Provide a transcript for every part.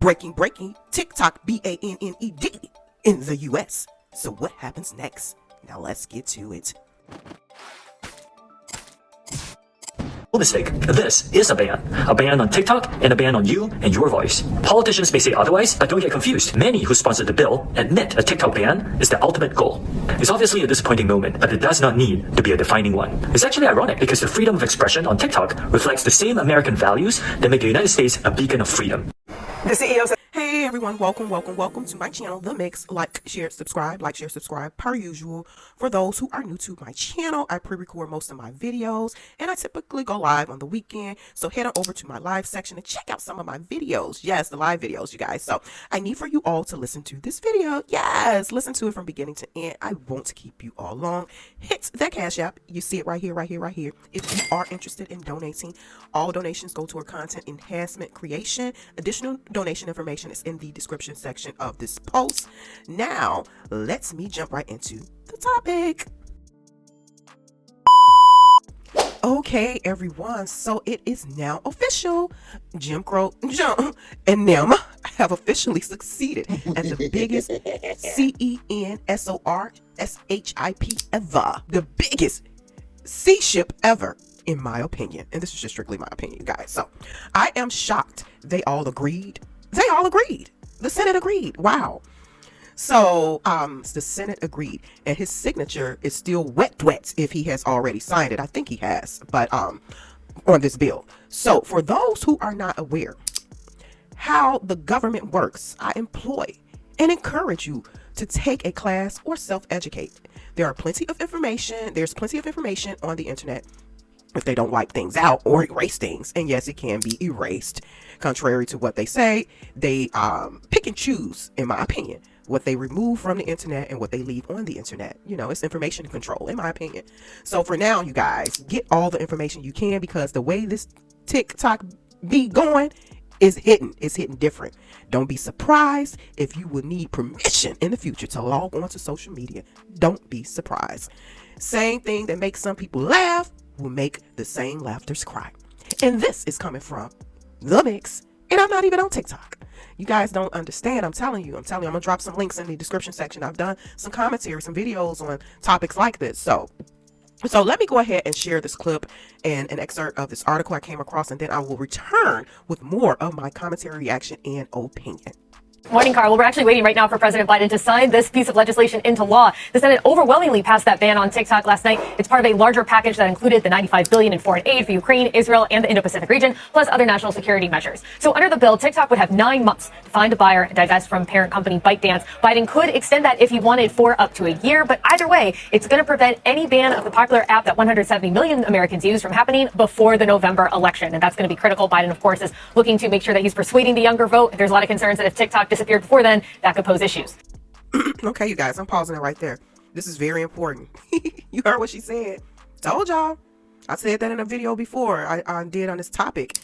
breaking, TikTok banned in the US. So what happens next? Now let's get to it. Mistake. This is a ban on TikTok and a ban on you and your voice. Politicians may say otherwise, but don't get confused. Many who sponsored the bill admit a TikTok ban is the ultimate goal. It's obviously a disappointing moment, but it does not need to be a defining one. It's actually ironic because the freedom of expression on TikTok reflects the same American values that make the United States a beacon of freedom. The CEO said, hey everyone, welcome to my channel, The Mix. Like, share, subscribe, per usual. For those who are new to my channel, I pre-record most of my videos and I typically go live on the weekend. So head on over to my live section and check out some of my videos. Yes, the live videos, you guys. So I need for you all to listen to this video. Yes, listen to it from beginning to end. I won't keep you all long. Hit that Cash App. You see it right here. If you are interested in donating, all donations go toward content enhancement creation. Additional donation information is in the description section of this post. Now, let's jump right into the topic. Okay, everyone, so it is now official. Jim Crow and them have officially succeeded as the biggest CENSORSHIP ever. The biggest C ship ever, in my opinion. And this is just strictly my opinion, guys. So I am shocked they all agreed. The Senate agreed. Wow. So the Senate agreed, and his signature is still wet if he has already signed it. I think he has, but on this bill. So for those who are not aware how the government works, I employ and encourage you to take a class or self-educate. There's plenty of information on the internet. If they don't wipe things out or erase things, and yes, it can be erased. Contrary to what they say, they pick and choose, in my opinion, what they remove from the internet and what they leave on the internet. You know, it's information control, in my opinion. So for now, you guys, get all the information you can, because the way this TikTok be going is hidden. It's hidden different. Don't be surprised if you will need permission in the future to log on to social media. Don't be surprised. Same thing that makes some people laugh will make the same laughters cry. And this is coming from The Mix, and I'm not even on TikTok. You guys don't understand. I'm telling you, I'm gonna drop some links in the description section. I've done some commentary, some videos on topics like this. So let me go ahead and share this clip and an excerpt of this article I came across, and then I will return with more of my commentary, reaction, and opinion. Morning, Carl. We're actually waiting right now for President Biden to sign this piece of legislation into law. The Senate overwhelmingly passed that ban on TikTok last night. It's part of a larger package that included the $95 billion in foreign aid for Ukraine, Israel, and the Indo-Pacific region, plus other national security measures. So under the bill, TikTok would have 9 months to find a buyer and divest from parent company ByteDance. Biden could extend that if he wanted for up to a year, but either way, it's going to prevent any ban of the popular app that 170 million Americans use from happening before the November election. And that's going to be critical. Biden, of course, is looking to make sure that he's persuading the younger vote. There's a lot of concerns that if TikTok disappeared before then, that could pose issues. Okay, you guys, I'm pausing it right there. This is very important. You heard what she said. Told y'all. I said that in a video before I did on this topic.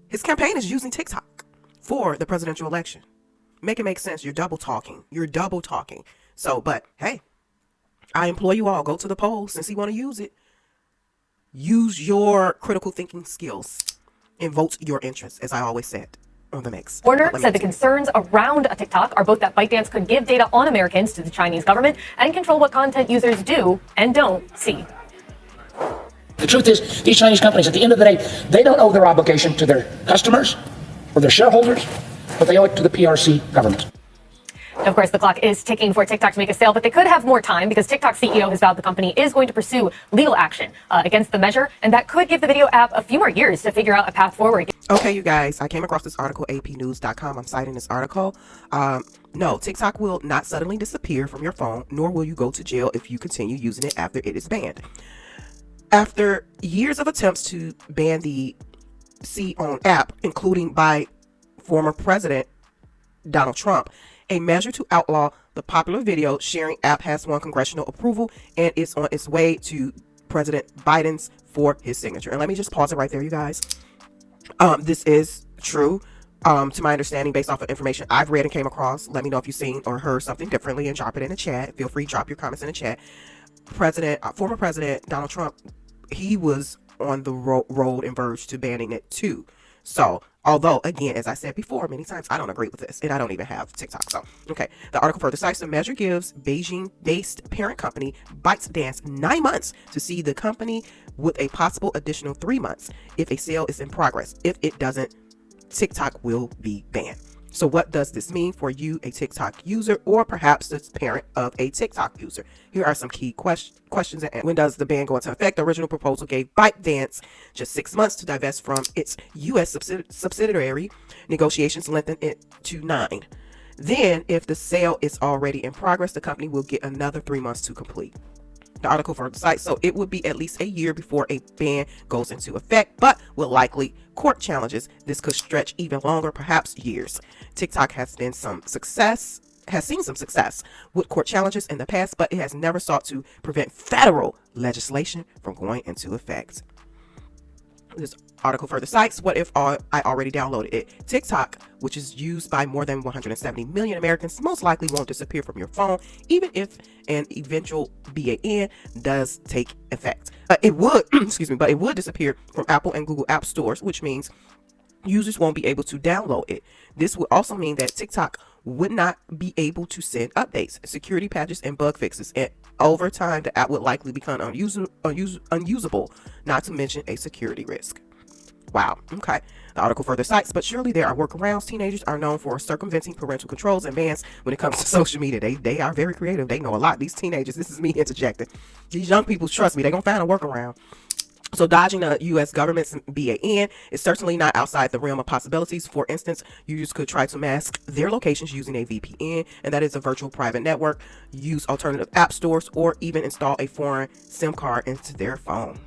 His campaign is using TikTok for the presidential election. Make it make sense. You're double talking. So, but hey, I implore you all, go to the polls since you want to use it. Use your critical thinking skills and vote your interests, as I always said. On The Mix. Warner said the concerns around a TikTok are both that ByteDance could give data on Americans to the Chinese government and control what content users do and don't see. The truth is, these Chinese companies, at the end of the day, they don't owe their obligation to their customers or their shareholders, but they owe it to the PRC government. Of course, the clock is ticking for TikTok to make a sale, but they could have more time because TikTok's CEO has vowed the company is going to pursue legal action against the measure, and that could give the video app a few more years to figure out a path forward. Okay, you guys, I came across this article, apnews.com. I'm citing this article. No, TikTok will not suddenly disappear from your phone, nor will you go to jail if you continue using it after it is banned. After years of attempts to ban the C-own app, including by former President Donald Trump, a measure to outlaw the popular video sharing app has won congressional approval and is on its way to President Biden's for his signature. And let me just pause it right there, you guys. This is true, to my understanding, based off of information I've read and came across. Let me know if you've seen or heard something differently and drop it in the chat. Feel free to drop your comments in the chat. Former President Donald Trump, he was on the road and verge to banning it too. So Although, again, as I said before many times, I don't agree with this, and I don't even have TikTok. So, okay. The article further cites the measure gives Beijing-based parent company ByteDance 9 months to see the company with a possible additional 3 months if a sale is in progress. If it doesn't, TikTok will be banned. So what does this mean for you, a TikTok user, or perhaps the parent of a TikTok user? Here are some key questions. And when does the ban go into effect? The original proposal gave ByteDance just 6 months to divest from its U.S. subsidiary. Negotiations lengthened it to 9. Then, if the sale is already in progress, the company will get another 3 months to complete. The article further cites, so it would be at least a year before a ban goes into effect, but with likely court challenges, this could stretch even longer, perhaps years. TikTok has seen some success with court challenges in the past, but it has never sought to prevent federal legislation from going into effect. This article further cites, what if I already downloaded it? TikTok, which is used by more than 170 million Americans, most likely won't disappear from your phone, even if an eventual ban does take effect. It would, but it would disappear from Apple and Google app stores, which means users won't be able to download it. This would also mean that TikTok would not be able to send updates, security patches, and bug fixes. And over time, the app would likely become unusable, not to mention a security risk. Wow. Okay. The article further cites, but surely there are workarounds. Teenagers are known for circumventing parental controls and bans when it comes to social media. They are very creative. They know a lot. These teenagers, this is me interjecting. These young people, trust me, they're going to find a workaround. So dodging the U.S. government's ban is certainly not outside the realm of possibilities. For instance, users could try to mask their locations using a VPN, and that is a virtual private network, use alternative app stores, or even install a foreign SIM card into their phone.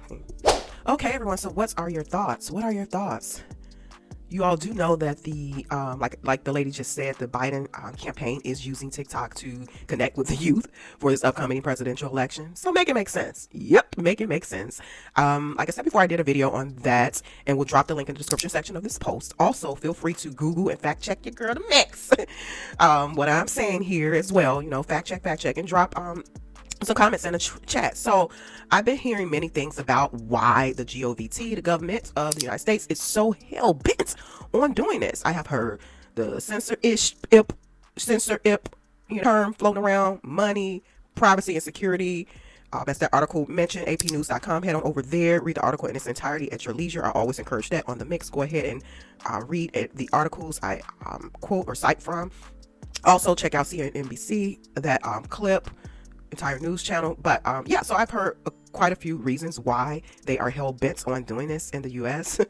Okay, everyone, so what are your thoughts? What are your thoughts? You all do know that the like the lady just said, the Biden campaign is using TikTok to connect with the youth for this upcoming presidential election. So make it make sense. Yep, make it make sense. Like I said before, I did a video on that, and we'll drop the link in the description section of this post. Also, feel free to Google and fact check your girl, the mix. What I'm saying here as well, you know, fact check, and drop some comments in the chat. So I've been hearing many things about why the GOVT, the government of the United States, is so hell-bent on doing this. I have heard the censorship term floating around, money, privacy, and security. As that article mentioned, apnews.com. Head on over there, read the article in its entirety at your leisure. I always encourage that on the mix. Go ahead and read the articles I quote or cite from. Also, check out CNBC, that clip, entire news channel. But yeah, so I've heard quite a few reasons why they are hell-bent on doing this in the U.S.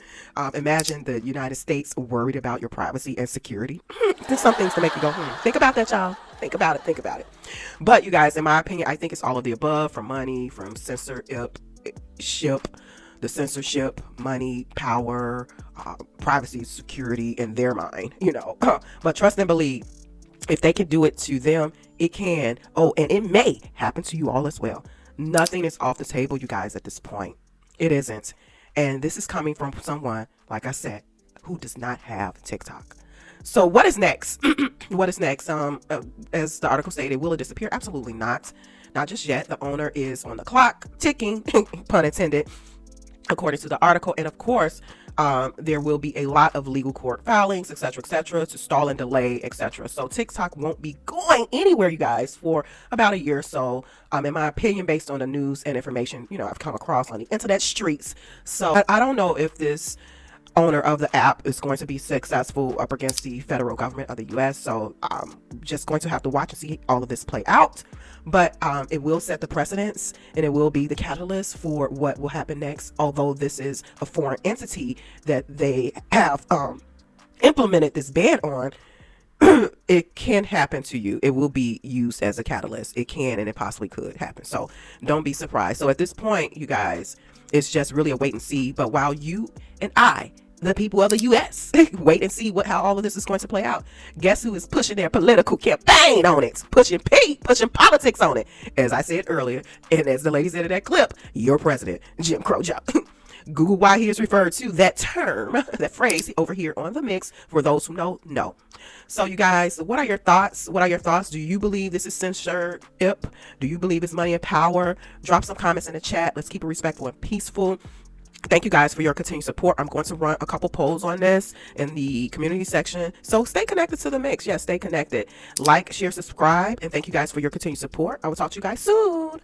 Imagine the United States worried about your privacy and security. There's some things to make you go, think about that, y'all. Think about it. But you guys, in my opinion, I think it's all of the above, from money, from censorship, the censorship, money, power, privacy, security in their mind, you know. But trust and believe, if they can do it to them, it can. Oh, and it may happen to you all as well. Nothing is off the table, you guys, at this point. It isn't. And this is coming from someone, like I said, who does not have TikTok. So what is next? What is next? As the article stated, will it disappear? Absolutely not. Not just yet. The owner is on the clock, ticking, pun intended, according to the article. And of course, there will be a lot of legal court filings, etc., to stall and delay, etc. So TikTok won't be going anywhere, you guys, for about a year or so, in my opinion, based on the news and information, you know, I've come across on the internet streets. So I don't know if this owner of the app is going to be successful up against the federal government of the U.S. So I'm just going to have to watch and see all of this play out. But it will set the precedence, and it will be the catalyst for what will happen next. Although this is a foreign entity that they have implemented this ban on, it can happen to you. It will be used as a catalyst. It can, and it possibly could happen. So don't be surprised. So at this point, you guys, it's just really a wait and see. But while you and I, the people of the U.S., wait and see how all of this is going to play out, guess who is pushing their political campaign on it? Pushing politics on it. As I said earlier, and as the lady said in that clip, your president, Jim Crow Joe. Google why he is referred to that term, that phrase over here on the mix. For those who know, no. So you guys, what are your thoughts? What are your thoughts? Do you believe this is censorship? Do you believe it's money and power? Drop some comments in the chat. Let's keep it respectful and peaceful. Thank you guys for your continued support. I'm going to run a couple polls on this in the community section. So stay connected to the mix. Yes, stay connected. Like, share, subscribe. And thank you guys for your continued support. I will talk to you guys soon.